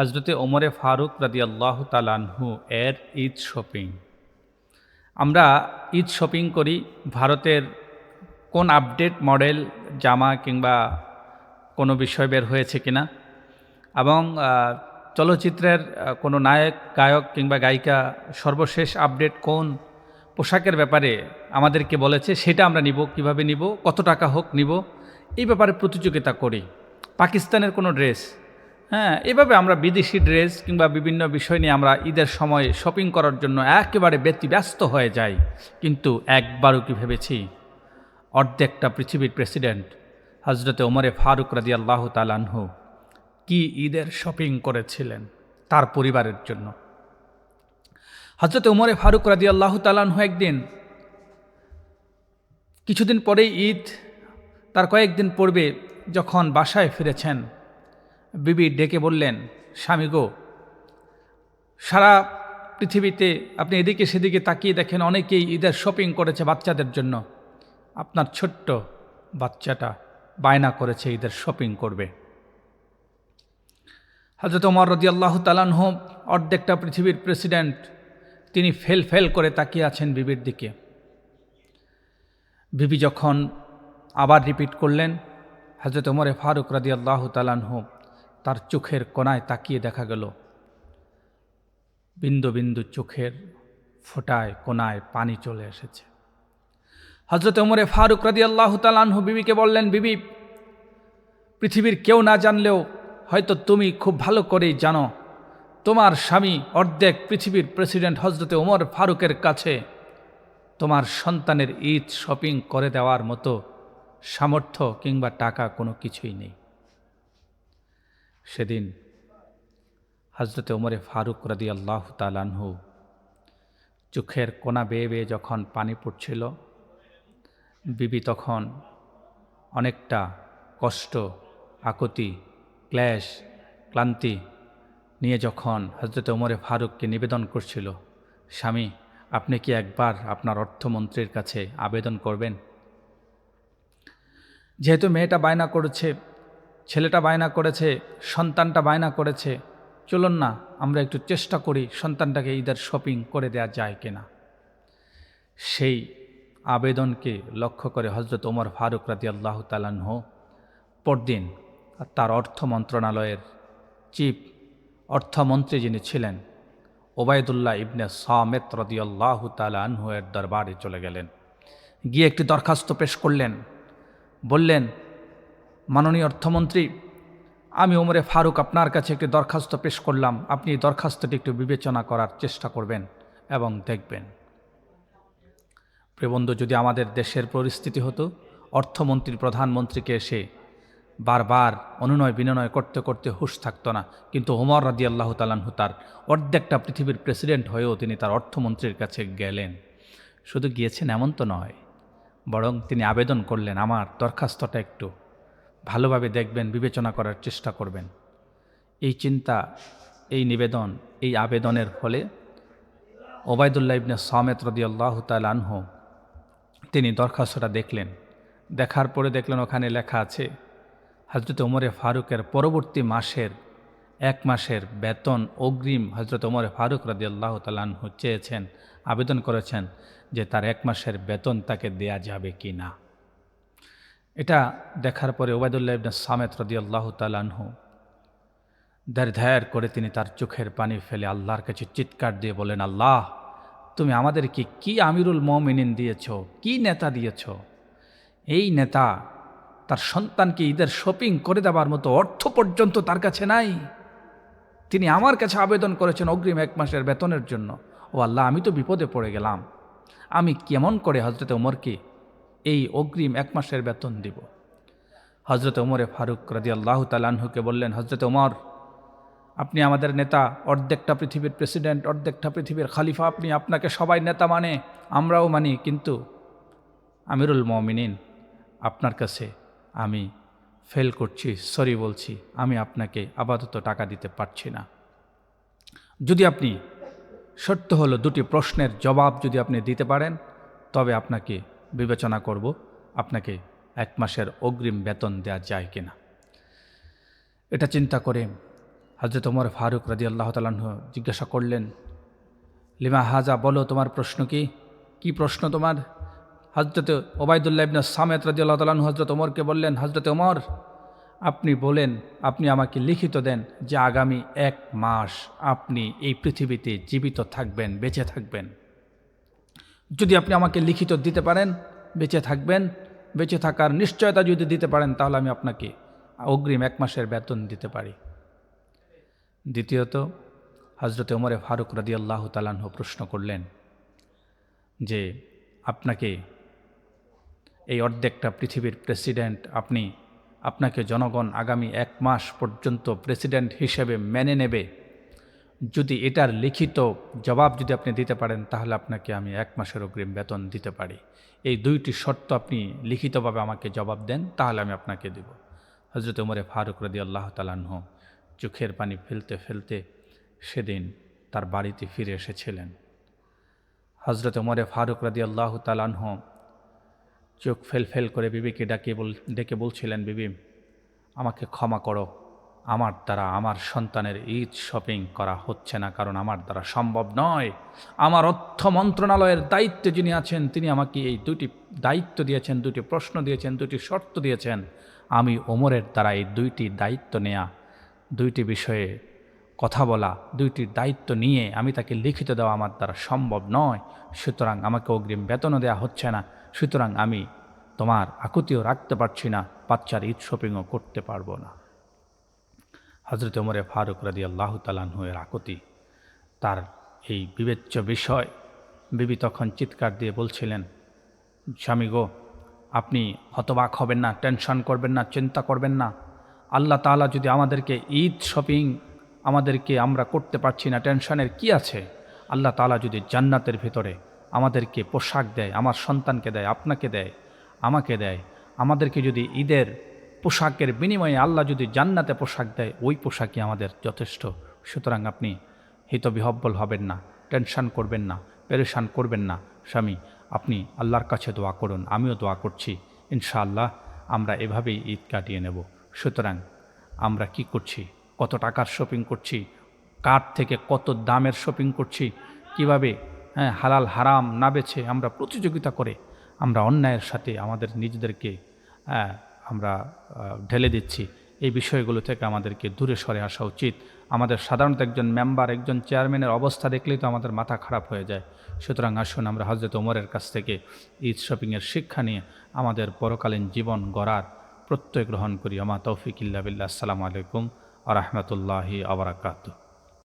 হজরতে ওমরে ফারুক রাদিয়াল্লাহু তাআলা আনহু এর ঈদ শপিং। আমরা ঈদ শপিং করি ভারতের কোন আপডেট মডেল জামা কিংবা কোনো বিষয় বের হয়েছে কিনা, এবং চলচ্চিত্রের কোনো নায়ক গায়ক কিংবা গায়িকা সর্বশেষ আপডেট কোন পোশাকের ব্যাপারে আমাদেরকে বলেছে সেটা আমরা নিব, কিভাবে নিব, কত টাকা হোক নিব, এই ব্যাপারে প্রতিযোগিতা করি। পাকিস্তানের কোনো ড্রেস, হ্যাঁ, এভাবে আমরা বিদেশি ড্রেস কিংবা বিভিন্ন বিষয় নিয়ে আমরা ঈদের সময় শপিং করার জন্য একেবারে ব্যতিব্যস্ত হয়ে যাই। কিন্তু একবারও কি ভেবেছি অর্ধেকটা পৃথিবীর প্রেসিডেন্ট হজরতে ওমরে ফারুক রাদিয়াল্লাহু তাআলা আনহু কি ঈদের শপিং করেছিলেন তার পরিবারের জন্য। হজরতে ওমরে ফারুক রাদিয়াল্লাহু তাআলা আনহু একদিন, কিছুদিন পরেই ঈদ, তার কয়েকদিন পূর্বে যখন বাসায় ফিরেছেন, বিবি ডেকে বললেন, স্বামী গো, সারা পৃথিবীতে আপনি এদিকে সেদিকে তাকিয়ে দেখেন অনেকেই ঈদের শপিং করেছে বাচ্চাদের জন্য, আপনার ছোট্ট বাচ্চাটা বায়না করেছে ঈদের শপিং করবে। হযরত ওমর রাদিয়াল্লাহু তাআলা আনহু, অর্ধেকটা পৃথিবীর প্রেসিডেন্ট, তিনি ফেল করে তাকিয়ে আছেন বিবির দিকে। বিবি যখন আবার রিপিট করলেন, হযরত ওমরে ফারুক রাদিয়াল্লাহু তাআলা আনহু তার চোখের কোণায় তাকিয়ে দেখা গেল বিন্দু বিন্দু চোখের ফোঁটায় কোণায় পানি চলে এসেছে। হযরত ওমরে ফারুক রাদিয়াল্লাহু তাআলা আনহু বিবিকে বললেন, বিবি, পৃথিবীর কেউ না জানলেও হয়তো তুমি খুব ভালো করেই জানো, তোমার স্বামী অর্ধেক পৃথিবীর প্রেসিডেন্ট হযরতে ওমর ফারুকের কাছে তোমার সন্তানের ঈদ শপিং করে দেওয়ার মতো সামর্থ্য কিংবা টাকা কোনো কিছুই নেই। সেদিন হযরতে ওমরে ফারুক রাদিয়াল্লাহু তাআলা আনহু চোখের কোণা বেয়ে বেয়ে যখন পানি পড়ছিল, বিবি তখন অনেকটা কষ্ট, আকুতি, ক্লেশ, ক্লান্তি নিয়ে যখন হযরতে ওমরে ফারুককে নিবেদন করছিল, স্বামী, আপনি কি একবার আপনার অর্থমন্ত্রীর কাছে আবেদন করবেন? যেহেতু মেয়েটা বায়না করেছে, ছেলেটা বায়না করেছে, সন্তানটা বায়না করেছে, চলুন না আমরা একটু চেষ্টা করি সন্তানটাকে ঈদের শপিং করে দেওয়া যায় কিনা। সেই আবেদনকে লক্ষ্য করে হযরত ওমর ফারুক রাদিয়াল্লাহু তাআলা আনহু পরদিন তার অর্থ মন্ত্রণালয়ের চিফ অর্থমন্ত্রী যিনি ছিলেন ওবায়দুল্লাহ ইবনে সামেত রাদিয়াল্লাহু তাআলা আনহু এর দরবারে চলে গেলেন। গিয়ে একটি দরখাস্ত পেশ করলেন। বললেন, মাননীয় অর্থমন্ত্রী, আমি ওমরে ফারুক আপনার কাছে একটি দরখাস্ত পেশ করলাম, আপনি এই দরখাস্তটি একটু বিবেচনা করার চেষ্টা করবেন এবং দেখবেন। প্রিয় বন্ধু, যদি আমাদের দেশের পরিস্থিতি হতো, অর্থমন্ত্রী প্রধানমন্ত্রীকে এসে বারবার অনুনয় বিনয় করতে করতে হুঁশ থাকতো না। কিন্তু ওমর রাদিয়াল্লাহু তাআলা আনহু তার অর্ধেকটা পৃথিবীর প্রেসিডেন্ট হয়েও তিনি তার অর্থমন্ত্রীর কাছে গেলেন। শুধু গিয়েছেন এমন তো নয়, বরং তিনি আবেদন করলেন, আমার দরখাস্তটা একটু ভালোভাবে দেখবেন, বিবেচনা করার চেষ্টা করবেন। এই চিন্তা, এই নিবেদন, এই আবেদনের ফলে ওবায়দুল্লাহ ইবনে সামেত রাদিয়াল্লাহু তাআলা আনহু তিনি দরখাস্তটা দেখলেন। দেখার পরে দেখলেন ওখানে লেখা আছে, হযরত ওমরে ফারুকের পরবর্তী মাসের 1 মাসের বেতন অগ্রিম হযরত ওমরে ফারুক রাদিয়াল্লাহু তাআলা আনহু চেয়েছেন, আবেদন করেছেন যে তার 1 মাসের বেতন তাকে দেয়া যাবে কি না। এটা দেখার পরে ওবায়দুল্লাহ ইবনে সামেত রাদিয়াল্লাহু তাআলা আনহু ধ্যার করে তিনি তার চোখের পানি ফেলে আল্লাহর কাছে চিৎকার দিয়ে বলেন, আল্লাহ, তুমি আমাদেরকে কি আমিরুল মুমিনিন দিয়েছ, কি নেতা দিয়েছ। এই নেতা তার সন্তানকে ঈদের শপিং করে দেওয়ার মতো অর্থ পর্যন্ত তার কাছে নাই। তিনি আমার কাছে আবেদন করেছেন অগ্রিম 1 মাসের বেতনের জন্য। ও আল্লাহ, আমি তো বিপদে পড়ে গেলাম। আমি কেমন করে হযরত ওমরকে এই অগ্রিম 1 মাসের বেতন দিব। হযরত ওমরে ফারুক রাদিয়াল্লাহু তাআলা আনহুকে বললেন, হযরত ওমর, আপনি আমাদের নেতা, অর্ধেকটা পৃথিবীর প্রেসিডেন্ট, অর্ধেকটা পৃথিবীর খালিফা, আপনাকে সবাই নেতা মানে, আমরাও মানি, কিন্তু আমিরুল মুমিনিন, আপনার কাছে আমি ফেল করছি, সরি বলছি, আমি আপনাকে আপাতত টাকা দিতে পারছি না। যদি আপনি সত্য হলো 2টি প্রশ্নের জবাব যদি আপনি দিতে পারেন, তবে আপনাকে বিবেচনা করব আপনাকে 1 মাসের অগ্রিম বেতন দেওয়া যায় কিনা। এটা চিন্তা করে হযরত ওমর ফারুক রাদিয়াল্লাহু তাআলা আনহু জিজ্ঞাসা করলেন, লিমা হাজা, বলো তোমার প্রশ্ন কি? কি প্রশ্ন তোমার? হযরত ওবায়দুল্লাহ ইবনে সামেত রাদিয়াল্লাহু তাআলা আনহু হযরত ওমরকে বললেন, হযরত ওমর, আপনি বলেন, আপনি আমাকে লিখিত দেন যে আগামী 1 মাস আপনি এই পৃথিবীতে জীবিত থাকবেন, বেঁচে থাকবেন। যদি আপনি আমাকে লিখিত দিতে পারেন বেঁচে থাকবেন, বেঁচে থাকার নিশ্চয়তা যদি দিতে পারেন, তাহলে আমি আপনাকে অগ্রিম 1 মাসের বেতন দিতে পারি। দ্বিতীয়ত হযরত ওমর ফারুক রাদিয়াল্লাহু তাআলা আনহু প্রশ্ন করলেন যে আপনাকে এই অর্ধেকটা পৃথিবীর প্রেসিডেন্ট, আপনাকে জনগণ আগামী 1 মাস পর্যন্ত প্রেসিডেন্ট হিসেবে মেনে নেবে, যদি এটার লিখিত জবাব যদি আপনি দিতে পারেন, তাহলে আপনাকে আমি 1 মাসের অগ্রিম বেতন দিতে পারি। এই 2টি শর্ত আপনি লিখিতভাবে আমাকে জবাব দেন, তাহলে আমি আপনাকে দেব। হযরত ওমর ফারুক রাদিয়াল্লাহু তাআলা আনহু চোখের পানি ফেলতে ফেলতে সেদিন তার বাড়িতে ফিরে এসেছিলেন। হযরত ওমর ফারুক রাদিয়াল্লাহু তাআলা আনহু চোখ ফেল করে বিবিকে ডেকে বলছিলেন, বিবি, আমাকে ক্ষমা করো, আমার দ্বারা আমার সন্তানের ঈদ শপিং করা হচ্ছে না, কারণ আমার দ্বারা সম্ভব নয়। আমার অর্থ মন্ত্রণালয়ের দায়িত্বে যিনি আছেন, তিনি আমাকে এই 2টি দায়িত্ব দিয়েছেন, 2টি প্রশ্ন দিয়েছেন, 2টি শর্ত দিয়েছেন। আমি ওমরের দ্বারা এই 2টি দায়িত্ব নেয়া, 2টি বিষয়ে কথা বলা, 2টি দায়িত্ব নিয়ে আমি তাকে লিখিত দেওয়া আমার দ্বারা সম্ভব নয়। সুতরাং আমাকে অগ্রিম বেতনও দেওয়া হচ্ছে না। সুতরাং আমি তোমার আকুতিও রাখতে পারছি না, বাচ্চার ঈদ শপিংও করতে পারবো না। হযরত ওমর ফারুক রাদিয়াল্লাহু তাআলা আনহু এর আকুতি, তার এই বিবেচ্য বিষয়, বিবি তখন চিৎকার দিয়ে বলছিলেন, স্বামী গো, আপনি হতবাক হবেন না, টেনশন করবেন না, চিন্তা করবেন না। আল্লাহ তাআলা যদি আমাদেরকে ঈদ শপিং আমরা করতে পারছি না, টেনশনের কি আছে? আল্লাহ তাআলা যদি জান্নাতের ভিতরে আমাদেরকে পোশাক দেয়, আমার সন্তানকে দেয়, আপনাকে দেয়, আমাকে দেয়, আমাদেরকে যদি ঈদের পোশাকের বিনিময়ে আল্লাহ যদি জান্নাতে পোশাক দেয়, ওই পোশাকই আমাদের যথেষ্ট। সুতরাং আপনি হিতবিহব্বল হবেন না, টেনশন করবেন না, পেরেশান করবেন না। স্বামী, আপনি আল্লাহর কাছে দোয়া করুন, আমিও দোয়া করছি, ইনশাআল্লাহ আমরা এভাবেই ঈদ কাটিয়ে নেব। সুতরাং আমরা কি করছি, কত টাকার শপিং করছি, কার থেকে কত দামের শপিং করছি, কিভাবে হালাল হারাম না বেছে আমরা প্রতিযোগিতা করে আমরা অন্যায়ের সাথে আমাদের নিজেদেরকে আমরা ঢেলে দিচ্ছি। এই বিষয়গুলো থেকে আমাদেরকে দূরে সরে আসা উচিত। আমাদের সাধারণত একজন মেম্বার, একজন চেয়ারম্যানের অবস্থা দেখলেই তো আমাদের মাথা খারাপ হয়ে যায়। সুতরাং আসুন আমরা হযরত ওমরের কাছ থেকে ঈদ শপিংয়ের শিক্ষা নিয়ে আমাদের পরকালীন জীবন গড়ার প্রত্যয় গ্রহণ করি। আমা তৌফিক ইল্লা বিল্লাহ। আসসালামু আলাইকুম ওয়া রাহমাতুল্লাহি ওয়া বারাকাতুহু।